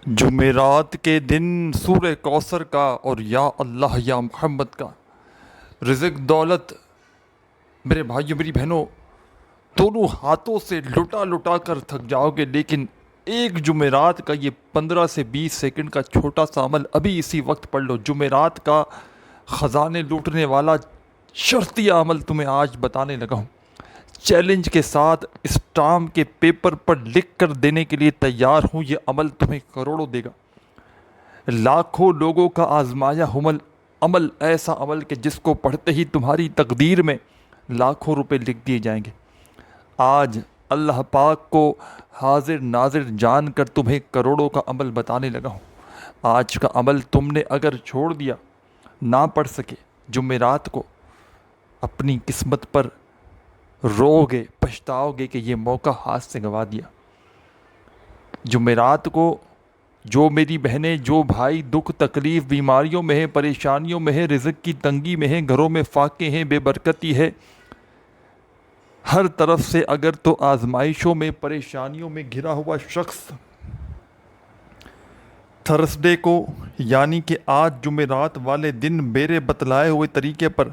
جمعرات کے دن سورہ کوثر کا اور یا اللہ یا محمد کا رزق دولت میرے بھائیوں میری بہنوں دونوں ہاتھوں سے لٹا لٹا کر تھک جاؤ گے، لیکن ایک جمعرات کا یہ 15 سے 20 سیکنڈ کا چھوٹا سا عمل ابھی اسی وقت پڑھ لو۔ جمعرات کا خزانے لوٹنے والا شرطیہ عمل تمہیں آج بتانے لگا ہوں، چیلنج کے ساتھ اسٹامپ کے پیپر پر لکھ کر دینے کے لیے تیار ہوں۔ یہ عمل تمہیں کروڑوں دے گا، لاکھوں لوگوں کا آزمایا عمل، ایسا عمل کہ جس کو پڑھتے ہی تمہاری تقدیر میں لاکھوں روپے لکھ دیے جائیں گے۔ آج اللہ پاک کو حاضر ناظر جان کر تمہیں کروڑوں کا عمل بتانے لگا ہوں۔ آج کا عمل تم نے اگر چھوڑ دیا، نہ پڑھ سکے، جمعرات کو اپنی قسمت پر رو گے، پچھتاؤ گے کہ یہ موقع ہاتھ سے گنوا دیا۔ جمعرات کو جو میری بہنیں، جو بھائی دکھ تکلیف بیماریوں میں ہیں، پریشانیوں میں ہیں، رزق کی تنگی میں ہیں، گھروں میں فاقے ہیں، بے برکتی ہے، ہر طرف سے اگر تو آزمائشوں میں پریشانیوں میں گھرا ہوا شخص تھرسڈے کو یعنی کہ آج جمعرات والے دن میرے بتلائے ہوئے طریقے پر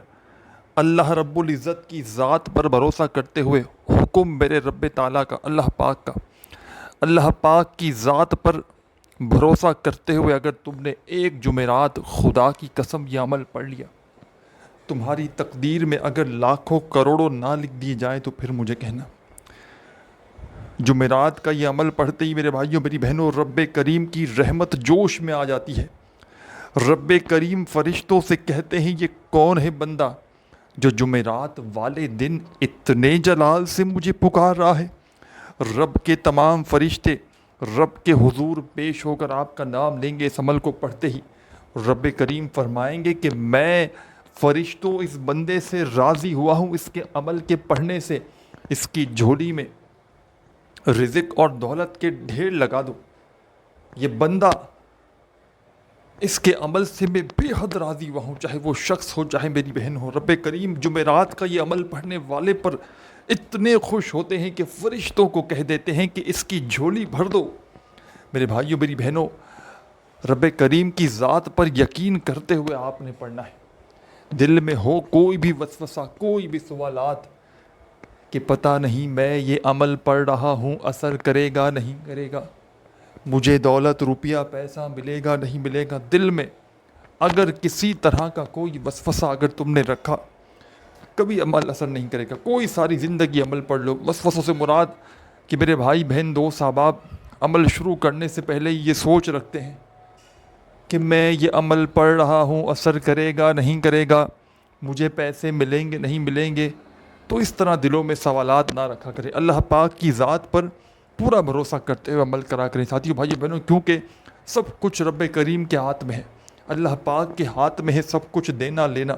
اللہ رب العزت کی ذات پر بھروسہ کرتے ہوئے، حکم میرے رب تعالیٰ کا، اللہ پاک کی ذات پر بھروسہ کرتے ہوئے اگر تم نے ایک جمعرات خدا کی قسم یہ عمل پڑھ لیا، تمہاری تقدیر میں اگر لاکھوں کروڑوں نہ لکھ دیے جائیں تو پھر مجھے کہنا۔ جمعرات کا یہ عمل پڑھتے ہی میرے بھائیوں میری بہنوں رب کریم کی رحمت جوش میں آ جاتی ہے۔ رب کریم فرشتوں سے کہتے ہیں یہ کون ہے بندہ جو جمعرات والے دن اتنے جلال سے مجھے پکار رہا ہے۔ رب کے تمام فرشتے رب کے حضور پیش ہو کر آپ کا نام لیں گے اس عمل کو پڑھتے ہی۔ رب کریم فرمائیں گے کہ میں فرشتوں اس بندے سے راضی ہوا ہوں، اس کے عمل کے پڑھنے سے اس کی جھولی میں رزق اور دولت کے ڈھیر لگا دو۔ یہ بندہ، اس کے عمل سے میں بے حد راضی ہوا ہوں، چاہے وہ شخص ہو چاہے میری بہن ہو۔ رب کریم جمعرات کا یہ عمل پڑھنے والے پر اتنے خوش ہوتے ہیں کہ فرشتوں کو کہہ دیتے ہیں کہ اس کی جھولی بھر دو۔ میرے بھائیوں میری بہنوں، رب کریم کی ذات پر یقین کرتے ہوئے آپ نے پڑھنا ہے۔ دل میں ہو کوئی بھی وسوسہ، کوئی بھی سوالات کہ پتہ نہیں میں یہ عمل پڑھ رہا ہوں اثر کرے گا نہیں کرے گا، مجھے دولت روپیہ پیسہ ملے گا نہیں ملے گا، دل میں اگر کسی طرح کا کوئی وسوسہ اگر تم نے رکھا، کبھی عمل اثر نہیں کرے گا۔ کوئی ساری زندگی عمل پڑھ لو، وسوسوں سے مراد کہ میرے بھائی بہن دوست احباب عمل شروع کرنے سے پہلے یہ سوچ رکھتے ہیں کہ میں یہ عمل پڑھ رہا ہوں اثر کرے گا نہیں کرے گا، مجھے پیسے ملیں گے نہیں ملیں گے، تو اس طرح دلوں میں سوالات نہ رکھا کرے، اللہ پاک کی ذات پر پورا بھروسہ کرتے ہوئے عمل کرا کریں۔ ساتھیو بھائیو بہنوں، کیونکہ سب کچھ رب کریم کے ہاتھ میں ہے، اللہ پاک کے ہاتھ میں ہے سب کچھ دینا لینا،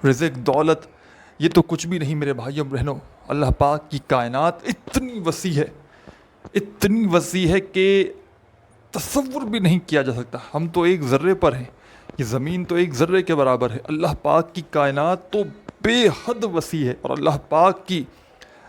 رزق دولت یہ تو کچھ بھی نہیں میرے بھائیوں بہنوں۔ اللہ پاک کی کائنات اتنی وسیع ہے، اتنی وسیع ہے کہ تصور بھی نہیں کیا جا سکتا۔ ہم تو ایک ذرے پر ہیں، یہ زمین تو ایک ذرے کے برابر ہے، اللہ پاک کی کائنات تو بے حد وسیع ہے، اور اللہ پاک کی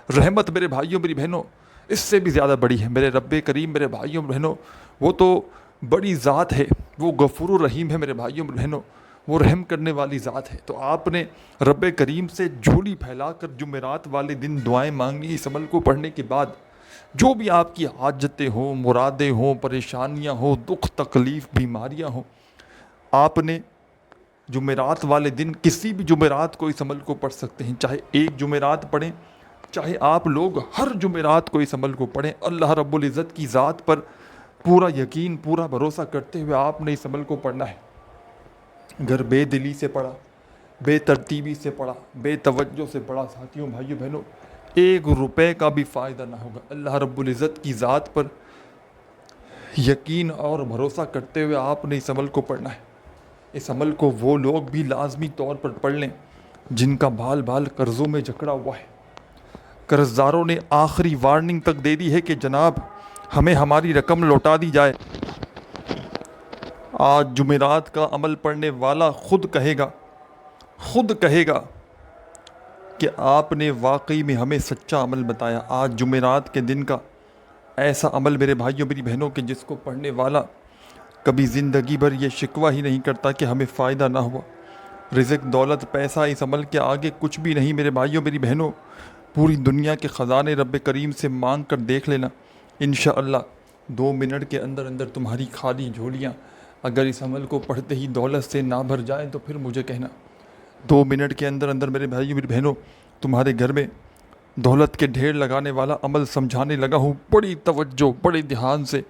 رحمت میرے بھائیوں میری بہنوں اس سے بھی زیادہ بڑی ہے۔ میرے رب کریم میرے بھائیوں بہنوں وہ تو بڑی ذات ہے، وہ غفور الرحیم ہے میرے بھائیوں بہنوں، وہ رحم کرنے والی ذات ہے۔ تو آپ نے رب کریم سے جھولی پھیلا کر جمعرات والے دن دعائیں مانگنی۔ اس عمل کو پڑھنے کے بعد جو بھی آپ کی حاجتیں ہوں، مرادیں ہوں، پریشانیاں ہوں، دکھ تکلیف بیماریاں ہوں، آپ نے جمعرات والے دن کسی بھی جمعرات کو اس عمل کو پڑھ سکتے ہیں، چاہے ایک جمعرات پڑھیں، چاہے آپ لوگ ہر جمعرات کو اس عمل کو پڑھیں۔ اللہ رب العزت کی ذات پر پورا یقین، پورا بھروسہ کرتے ہوئے آپ نے اس عمل کو پڑھنا ہے۔ اگر بے دلی سے پڑھا، بے ترتیبی سے پڑھا، بے توجہ سے پڑھا، ساتھیوں بھائیوں بہنوں، 1 روپے کا بھی فائدہ نہ ہوگا۔ اللہ رب العزت کی ذات پر یقین اور بھروسہ کرتے ہوئے آپ نے اس عمل کو پڑھنا ہے۔ اس عمل کو وہ لوگ بھی لازمی طور پر پڑھ لیں جن کا بال بال قرضوں میں جکڑا ہوا ہے۔ قرض داروں نے آخری وارننگ تک دے دی ہے کہ جناب ہمیں ہماری رقم لوٹا دی جائے۔ آج جمعرات کا عمل پڑھنے والا خود کہے گا کہ آپ نے واقعی میں ہمیں سچا عمل بتایا۔ آج جمعرات کے دن کا ایسا عمل میرے بھائیوں میری بہنوں کہ جس کو پڑھنے والا کبھی زندگی بھر یہ شکوہ ہی نہیں کرتا کہ ہمیں فائدہ نہ ہوا. رزق دولت پیسہ اس عمل کے آگے کچھ بھی نہیں میرے بھائیوں میری بہنوں. پوری دنیا کے خزانے رب کریم سے مانگ کر دیکھ لینا, انشاءاللہ 2 منٹ کے اندر اندر تمہاری خالی جھولیاں اگر اس عمل کو پڑھتے ہی دولت سے نہ بھر جائیں تو پھر مجھے کہنا. 2 منٹ کے اندر اندر میرے بھائیوں میری بہنوں تمہارے گھر میں دولت کے ڈھیر لگانے والا عمل سمجھانے لگا ہوں. بڑی توجہ بڑے دھیان سے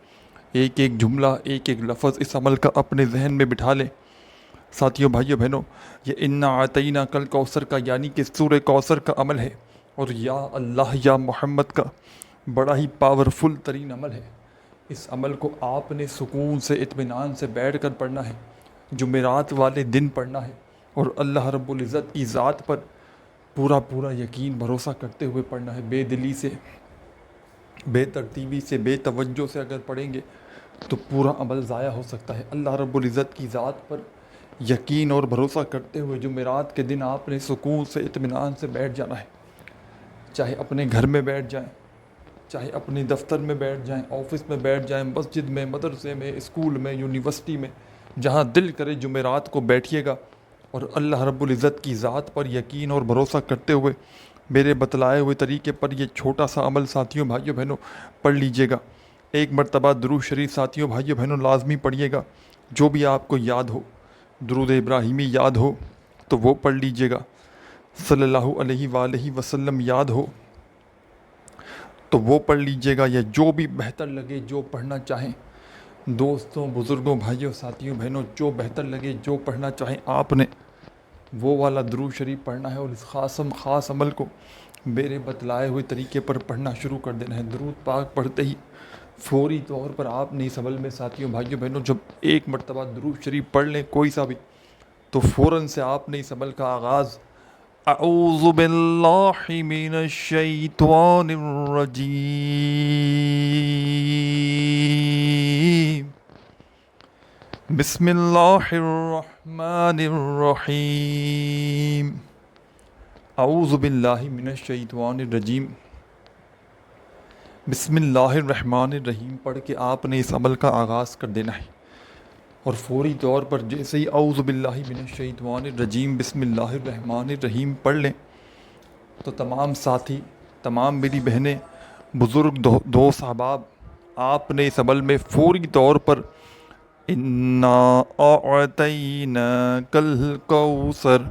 ایک ایک جملہ ایک ایک لفظ اس عمل کا اپنے ذہن میں بٹھا لیں. ساتھیوں بھائیوں بہنوں, یہ انا اعطیناک کل کوثر کا یعنی کہ سورہ کوثر کا عمل ہے, اور یا اللہ یا محمد کا بڑا ہی پاورفل ترین عمل ہے. اس عمل کو آپ نے سکون سے اطمینان سے بیٹھ کر پڑھنا ہے, جمعرات والے دن پڑھنا ہے, اور اللہ رب العزت کی ذات پر پورا پورا یقین بھروسہ کرتے ہوئے پڑھنا ہے. بے دلی سے بے ترتیبی سے بے توجہ سے اگر پڑھیں گے تو پورا عمل ضائع ہو سکتا ہے. اللہ رب العزت کی ذات پر یقین اور بھروسہ کرتے ہوئے جمعرات کے دن آپ نے سکون سے اطمینان سے بیٹھ جانا ہے. چاہے اپنے گھر میں بیٹھ جائیں, چاہے اپنے دفتر میں بیٹھ جائیں, آفس میں بیٹھ جائیں, مسجد میں, مدرسے میں, اسکول میں, یونیورسٹی میں, جہاں دل کرے جمعرات کو بیٹھیے گا اور اللہ رب العزت کی ذات پر یقین اور بھروسہ کرتے ہوئے میرے بتلائے ہوئے طریقے پر یہ چھوٹا سا عمل ساتھیوں بھائیوں بہنوں پڑھ لیجئے گا. ایک مرتبہ درود شریف ساتھیوں بھائیوں بہنوں لازمی پڑھیے گا. جو بھی آپ کو یاد ہو, درود ابراہیمی یاد ہو تو وہ پڑھ لیجئے گا, صلی اللہ علیہ وآلہ وسلم یاد ہو تو وہ پڑھ لیجئے گا, یا جو بھی بہتر لگے جو پڑھنا چاہیں. دوستوں بزرگوں بھائیوں ساتھیوں بہنوں جو بہتر لگے جو پڑھنا چاہیں آپ نے وہ والا درود شریف پڑھنا ہے, اور اس خاص عمل کو میرے بتلائے ہوئے طریقے پر پڑھنا شروع کر دینا ہے. درود پاک پڑھتے ہی فوری طور پر آپ نے اس عمل میں ساتھیوں بھائیوں بہنوں جب ایک مرتبہ درود شریف پڑھ لیں کوئی سا بھی, تو فوراً سے آپ نے اس عمل کا آغاز اعوذ باللہ من الشیطان الرجیم بسم اللہ الرحمن الرحیم اعوذ باللہ من الشیطان الرجیم بسم اللہ الرحمن الرحیم پڑھ کے آپ نے اس عمل کا آغاز کر دینا ہے. اور فوری طور پر جیسے ہی اعوذ باللہ من الشیطان الرجیم بسم اللہ الرحمن الرحیم پڑھ لیں تو تمام ساتھی, تمام میری بہنیں, بزرگ دوست احباب, آپ نے اس عمل میں فوری طور پر انا اعطیناک الکوثر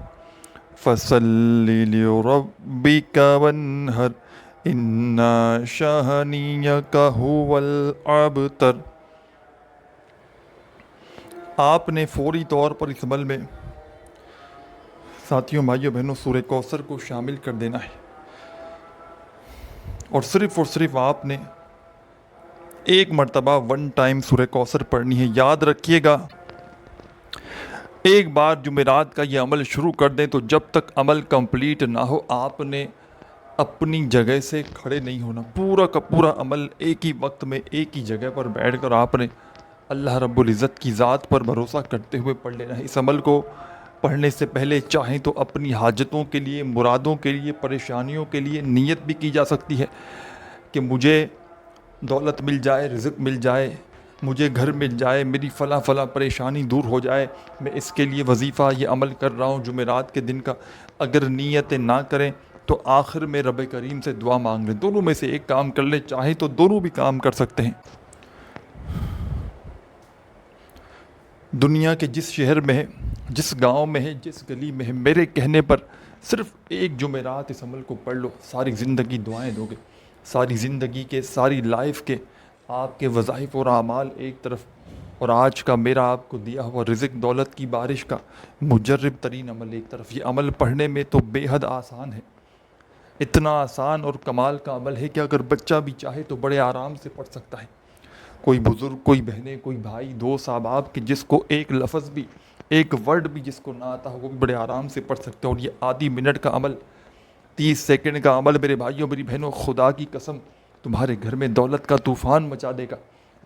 فصلی لربک وانحر انا شانیک ھو الابتر. آپ نے فوری طور پر اس عمل میں ساتھیوں بھائیوں بہنوں سورہ کوثر کو شامل کر دینا ہے, اور صرف آپ نے ایک مرتبہ 1 ٹائم سورہ کوثر پڑھنی ہے. یاد رکھیے گا, ایک بار جمعرات کا یہ عمل شروع کر دیں تو جب تک عمل کمپلیٹ نہ ہو آپ نے اپنی جگہ سے کھڑے نہیں ہونا. پورا کا پورا عمل ایک ہی وقت میں ایک ہی جگہ پر بیٹھ کر آپ نے اللہ رب العزت کی ذات پر بھروسہ کرتے ہوئے پڑھ لینا ہے. اس عمل کو پڑھنے سے پہلے چاہیں تو اپنی حاجتوں کے لیے, مرادوں کے لیے, پریشانیوں کے لیے نیت بھی کی جا سکتی ہے کہ مجھے دولت مل جائے, رزق مل جائے, مجھے گھر مل جائے, میری فلاں پریشانی دور ہو جائے, میں اس کے لیے وظیفہ یہ عمل کر رہا ہوں جمعرات کے دن کا. اگر نیتیں نہ کریں تو آخر میں رب کریم سے دعا مانگ لیں. دونوں میں سے ایک کام کر لیں, چاہیں تو دونوں بھی کام کر سکتے ہیں. دنیا کے جس شہر میں ہے, جس گاؤں میں ہے, جس گلی میں ہے, میرے کہنے پر صرف ایک جمعرات اس عمل کو پڑھ لو, ساری زندگی دعائیں دو گے. ساری زندگی کے, ساری لائف کے آپ کے وظائف اور اعمال ایک طرف, اور آج کا میرا آپ کو دیا ہوا رزق دولت کی بارش کا مجرب ترین عمل ایک طرف. یہ عمل پڑھنے میں تو بے حد آسان ہے, اتنا آسان اور کمال کا عمل ہے کہ اگر بچہ بھی چاہے تو بڑے آرام سے پڑھ سکتا ہے. کوئی بزرگ, کوئی بہنیں, کوئی بھائی, دوست احباب کہ جس کو ایک لفظ بھی, ایک ورڈ بھی جس کو نہ آتا ہو وہ بھی بڑے آرام سے پڑھ سکتے ہیں. اور یہ آدھی منٹ کا عمل, 30 سیکنڈ کا عمل میرے بھائیوں میری بہنوں, خدا کی قسم تمہارے گھر میں دولت کا طوفان مچا دے گا.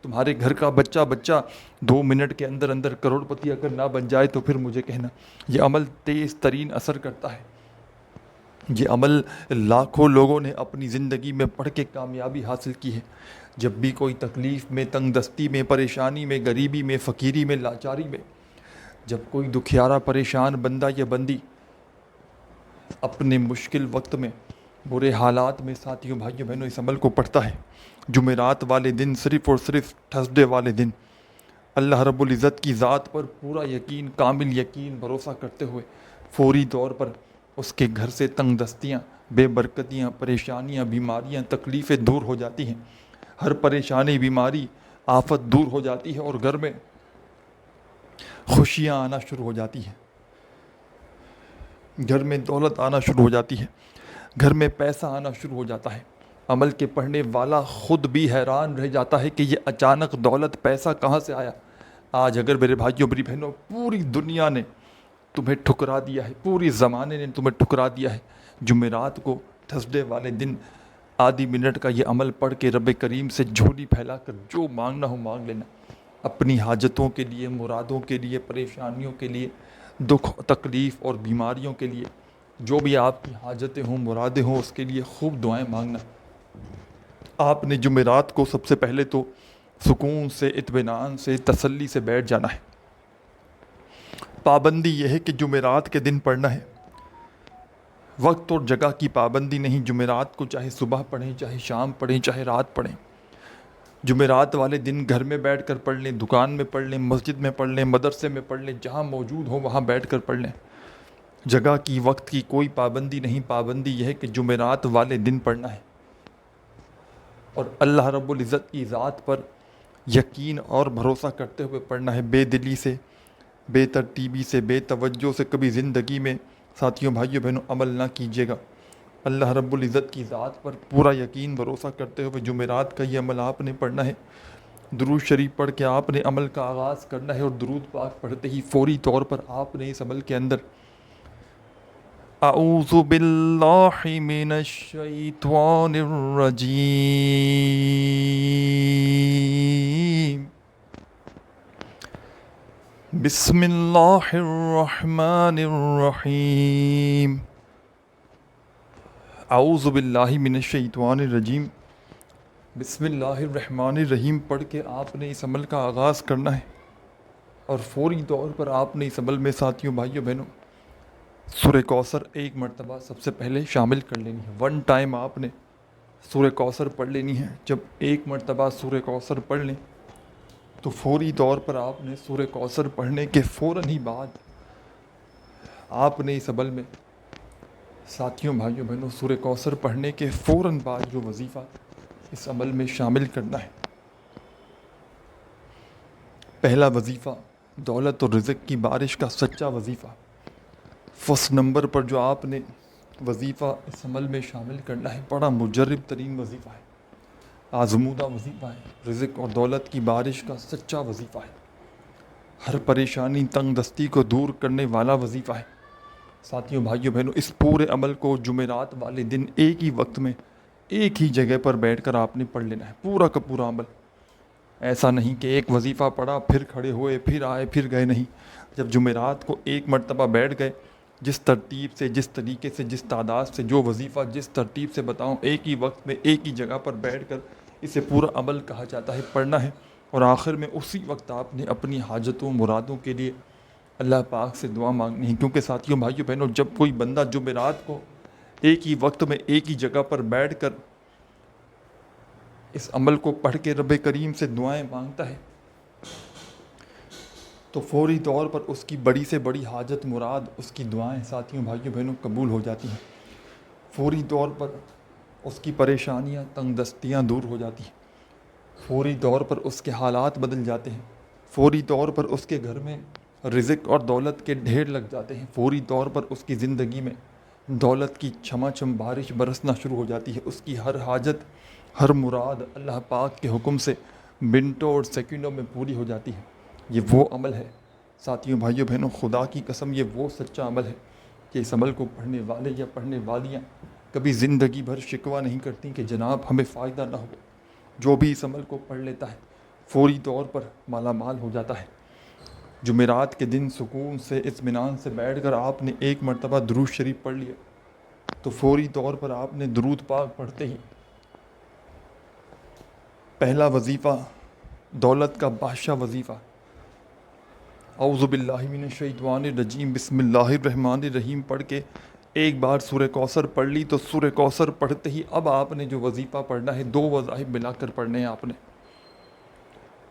تمہارے گھر کا بچہ 2 منٹ کے اندر اندر کروڑ پتی اگر نہ بن جائے تو پھر مجھے کہنا. یہ عمل تیز ترین اثر کرتا ہے. یہ عمل لاکھوں لوگوں نے اپنی زندگی میں پڑھ کے کامیابی حاصل کی ہے۔ جب بھی کوئی تکلیف میں، تنگ دستی میں، پریشانی میں، غریبی میں، فقیری میں، لاچاری میں، جب کوئی دکھیارا پریشان بندہ یا بندی اپنے مشکل وقت میں، برے حالات میں، ساتھیوں بھائیوں بہنوں، اس عمل کو پڑھتا ہے، جمعرات والے دن، صرف اور صرف تھرسڈے والے دن، اللہ رب العزت کی ذات پر پورا یقین، کامل یقین، بھروسہ کرتے ہوئے فوری طور پر اس کے گھر سے تنگ دستیاں، بے برکتیاں، پریشانیاں، بیماریاں، تکلیفیں دور ہو جاتی ہیں، ہر پریشانی، بیماری، آفت دور ہو جاتی ہے، اور گھر میں خوشیاں آنا شروع ہو جاتی ہیں، گھر میں دولت آنا شروع ہو جاتی ہے، گھر میں پیسہ آنا شروع ہو جاتا ہے۔ عمل کے پڑھنے والا خود بھی حیران رہ جاتا ہے کہ یہ اچانک دولت، پیسہ کہاں سے آیا۔ آج اگر میرے بھائیوں میری بہنوں پوری دنیا نے تمہیں ٹھکرا دیا ہے، پوری زمانے نے تمہیں ٹھکرا دیا ہے، جمعرات کو، تھرسڈے والے دن آدھی منٹ کا یہ عمل پڑھ کے رب کریم سے جھولی پھیلا کر جو مانگنا ہو مانگ لینا، اپنی حاجتوں کے لیے، مرادوں کے لیے، پریشانیوں کے لیے، دکھ، تکلیف اور بیماریوں کے لیے، جو بھی آپ کی حاجتیں ہوں، مرادیں ہوں، اس کے لیے خوب دعائیں مانگنا۔ آپ نے جمعرات کو سب سے پہلے تو سکون سے، اطمینان سے، تسلی سے بیٹھ جانا ہے۔ پابندی یہ ہے کہ جمعرات کے دن پڑھنا ہے، وقت اور جگہ کی پابندی نہیں۔ جمعرات کو چاہے صبح پڑھیں، چاہے شام پڑھیں، چاہے رات پڑھیں۔ جمعرات والے دن گھر میں بیٹھ کر پڑھ لیں، دکان میں پڑھ لیں، مسجد میں پڑھ لیں، مدرسے میں پڑھ لیں، جہاں موجود ہو وہاں بیٹھ کر پڑھ لیں۔ جگہ کی، وقت کی کوئی پابندی نہیں، پابندی یہ ہے کہ جمعرات والے دن پڑھنا ہے، اور اللہ رب العزت کی ذات پر یقین اور بھروسہ کرتے ہوئے پڑھنا ہے، بے دلی سے، بے ترتیبی سے، بے توجہ سے کبھی زندگی میں ساتھیوں بھائیوں بہنوں عمل نہ کیجیے گا۔ اللہ رب العزت کی ذات پر پورا یقین بھروسہ کرتے ہوئے جمعرات کا یہ عمل آپ نے پڑھنا ہے۔ درود شریف پڑھ کے آپ نے عمل کا آغاز کرنا ہے، اور درود پاک پڑھتے ہی فوری طور پر آپ نے اس عمل کے اندر اعوذ باللہ من الشیطان الرجیم، بسم اللہ الرحمن الرحیم، اعوذ باللہ من الشیطان الرجیم، بسم اللہ الرحمن الرحیم پڑھ کے آپ نے اس عمل کا آغاز کرنا ہے، اور فوری طور پر آپ نے اس عمل میں ساتھیوں بھائیوں بہنوں سورہ کوثر ایک مرتبہ سب سے پہلے شامل کر لینی ہے۔ ون ٹائم آپ نے سورہ کوثر پڑھ لینی ہے۔ جب ایک مرتبہ سورہ کوثر پڑھ لیں تو فوری طور پر آپ نے سورہ کوثر پڑھنے کے فوراً ہی بعد آپ نے اس عمل میں ساتھیوں بھائیوں بہنوں سورہ کوثر پڑھنے کے فوراً بعد جو وظیفہ اس عمل میں شامل کرنا ہے، پہلا وظیفہ دولت اور رزق کی بارش کا سچا وظیفہ۔ فرسٹ نمبر پر جو آپ نے وظیفہ اس عمل میں شامل کرنا ہے، بڑا مجرب ترین وظیفہ ہے، آزمودہ وظیفہ ہے، رزق اور دولت کی بارش کا سچا وظیفہ ہے، ہر پریشانی، تنگ دستی کو دور کرنے والا وظیفہ ہے۔ ساتھیوں بھائیوں بہنوں اس پورے عمل کو جمعرات والے دن ایک ہی وقت میں، ایک ہی جگہ پر بیٹھ کر آپ نے پڑھ لینا ہے، پورا کا پورا عمل۔ ایسا نہیں کہ ایک وظیفہ پڑھا، پھر کھڑے ہوئے، پھر آئے، پھر گئے، نہیں۔ جب جمعرات کو ایک مرتبہ بیٹھ گئے، جس ترتیب سے، جس طریقے سے، جس تعداد سے، جو وظیفہ جس ترتیب سے بتاؤں، ایک ہی وقت میں ایک ہی جگہ پر بیٹھ کر اسے پورا عمل کہا جاتا ہے، پڑھنا ہے، اور آخر میں اسی وقت آپ نے اپنی حاجتوں، مرادوں کے لیے اللہ پاک سے دعا مانگنی ہے۔ کیونکہ ساتھیوں بھائیوں بہنوں جب کوئی بندہ جمعرات کو ایک ہی وقت میں ایک ہی جگہ پر بیٹھ کر اس عمل کو پڑھ کے رب کریم سے دعائیں مانگتا ہے تو فوری طور پر اس کی بڑی سے بڑی حاجت، مراد، اس کی دعائیں ساتھیوں بھائیوں بہنوں قبول ہو جاتی ہیں، فوری طور پر اس کی پریشانیاں، تنگ دستیاں دور ہو جاتی ہیں، فوری طور پر اس کے حالات بدل جاتے ہیں، فوری طور پر اس کے گھر میں رزق اور دولت کے ڈھیر لگ جاتے ہیں، فوری طور پر اس کی زندگی میں دولت کی چھما چھم بارش برسنا شروع ہو جاتی ہے، اس کی ہر حاجت، ہر مراد اللہ پاک کے حکم سے منٹوں اور سیکنڈوں میں پوری ہو جاتی ہے۔ یہ وہ عمل ہے ساتھیوں بھائیوں بہنوں، خدا کی قسم یہ وہ سچا عمل ہے کہ اس عمل کو پڑھنے والے یا پڑھنے والیاں کبھی زندگی بھر شکوہ نہیں کرتی کہ جناب ہمیں فائدہ نہ ہو۔ جو بھی اس عمل کو پڑھ لیتا ہے فوری طور پر مالا مال ہو جاتا ہے۔ جمعرات کے دن سکون سے، اطمینان سے بیٹھ کر آپ نے ایک مرتبہ درود شریف پڑھ لیا، تو فوری طور پر آپ نے درود پاک پڑھتے ہی پہلا وظیفہ دولت کا بادشاہ وظیفہ اعوذ باللہ من الشیطان الرجیم بسم اللہ الرحمن الرحیم پڑھ کے ایک بار سورہ کوثر پڑھ لی، تو سورہ کوثر پڑھتے ہی اب آپ نے جو وظیفہ پڑھنا ہے 2 وظائف ملا کر پڑھنے ہیں آپ نے۔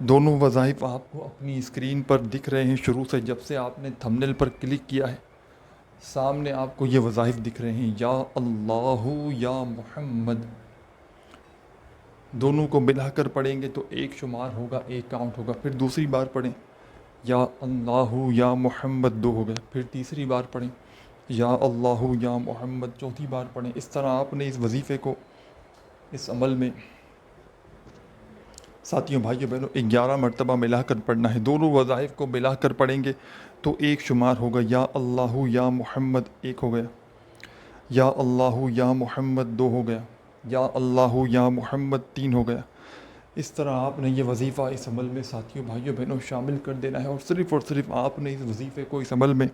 دونوں وظائف آپ کو اپنی اسکرین پر دکھ رہے ہیں، شروع سے جب سے آپ نے تھمبنیل پر کلک کیا ہے سامنے آپ کو یہ وظائف دکھ رہے ہیں، یا اللہ یا محمد۔ دونوں کو ملا کر پڑھیں گے تو ایک شمار ہوگا، ایک کاؤنٹ ہوگا۔ پھر دوسری بار پڑھیں یا اللہ یا محمد، 2 ہو گئے۔ پھر تیسری بار پڑھیں یا اللہ یا محمد، چوتھی بار پڑھیں۔ اس طرح آپ نے اس وظیفے کو اس عمل میں ساتھیوں بھائیوں بہنوں 11 مرتبہ ملا کر پڑھنا ہے۔ دونوں وظائف کو ملا کر پڑھیں گے تو ایک شمار ہوگا، یا اللہ یا محمد 1 ہو گیا، یا اللہ یا محمد 2 ہو گیا، یا اللہ یا محمد 3 ہو گیا۔ اس طرح آپ نے یہ وظیفہ اس عمل میں ساتھیوں بھائیوں بہنوں شامل کر دینا ہے، اور صرف آپ نے اس وظیفے کو اس عمل میں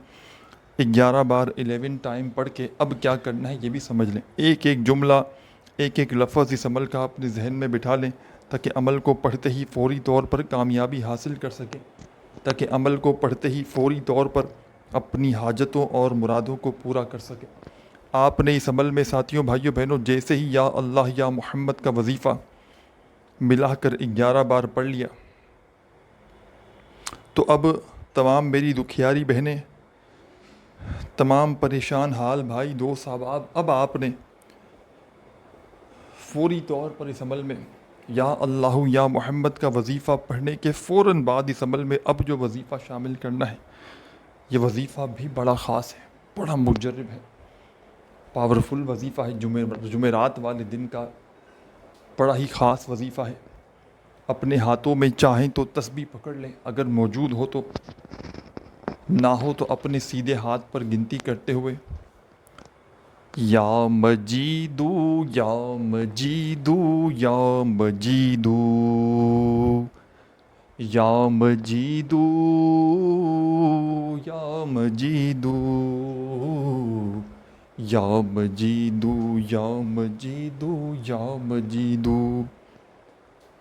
11 بار 11 ٹائم پڑھ کے اب کیا کرنا ہے یہ بھی سمجھ لیں۔ ایک ایک جملہ، ایک ایک لفظ اس عمل کا اپنے ذہن میں بٹھا لیں تاکہ عمل کو پڑھتے ہی فوری طور پر کامیابی حاصل کر سکیں، تاکہ عمل کو پڑھتے ہی فوری طور پر اپنی حاجتوں اور مرادوں کو پورا کر سکیں۔ آپ نے اس عمل میں ساتھیوں بھائیوں بہنوں جیسے ہی یا اللہ یا محمد کا وظیفہ ملا کر 11 بار پڑھ لیا تو اب تمام میری دکھیاری بہنیں، تمام پریشان حال بھائی دوست احباب، اب آپ نے فوری طور پر اس عمل میں یا اللہ یا محمد کا وظیفہ پڑھنے کے فوراً بعد اس عمل میں اب جو وظیفہ شامل کرنا ہے یہ وظیفہ بھی بڑا خاص ہے، بڑا مجرب ہے، پاورفل وظیفہ ہے، جمعرات والے دن کا بڑا ہی خاص وظیفہ ہے۔ اپنے ہاتھوں میں چاہیں تو تسبیح پکڑ لیں، اگر موجود ہو تو، نہ ہو تو اپنے سیدھے ہاتھ پر گنتی کرتے ہوئے یا مجیدو یا مجیدو یا مجیدو یا مجیدو یا مجیدو یا مجیدو یا مجیدو یا مجیدو،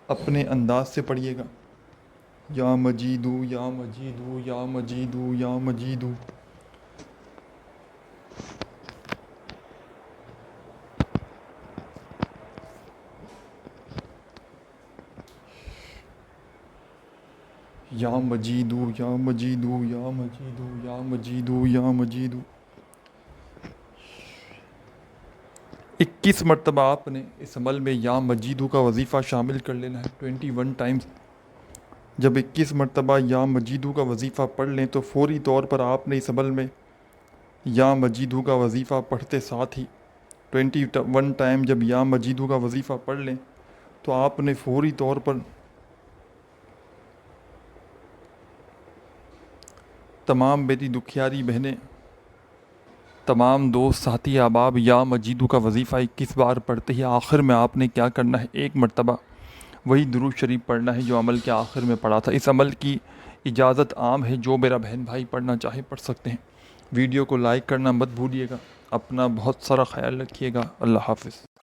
اپنے انداز سے پڑھیے گا، یا مجیدو یا مجیدو یا مجیدو یا مجیدو۔ یا مجیدو یا مجیدو یا مجیدو یا مجیدو یا مجیدو۔ 21 مرتبہ آپ نے اس عمل میں یا مجیدو کا وظیفہ شامل کر لینا ہے، 21 ٹائمز۔ جب 21 مرتبہ یا مجیدو کا وظیفہ پڑھ لیں تو فوری طور پر آپ نے اس عمل میں یا مجیدو کا وظیفہ پڑھتے ساتھ ہی 21 ٹائم جب یا مجیدو کا وظیفہ پڑھ لیں تو آپ نے فوری طور پر تمام میری دکھیاری بہنیں، تمام دوست ساتھی احباب، یا مجیدو کا وظیفہ 21 بار پڑھتے ہی آخر میں آپ نے کیا کرنا ہے، 1 مرتبہ وہی درود شریف پڑھنا ہے جو عمل کے آخر میں پڑھا تھا۔ اس عمل کی اجازت عام ہے، جو میرا بہن بھائی پڑھنا چاہے پڑھ سکتے ہیں۔ ویڈیو کو لائک کرنا مت بھولیے گا، اپنا بہت سارا خیال رکھیے گا۔ اللہ حافظ۔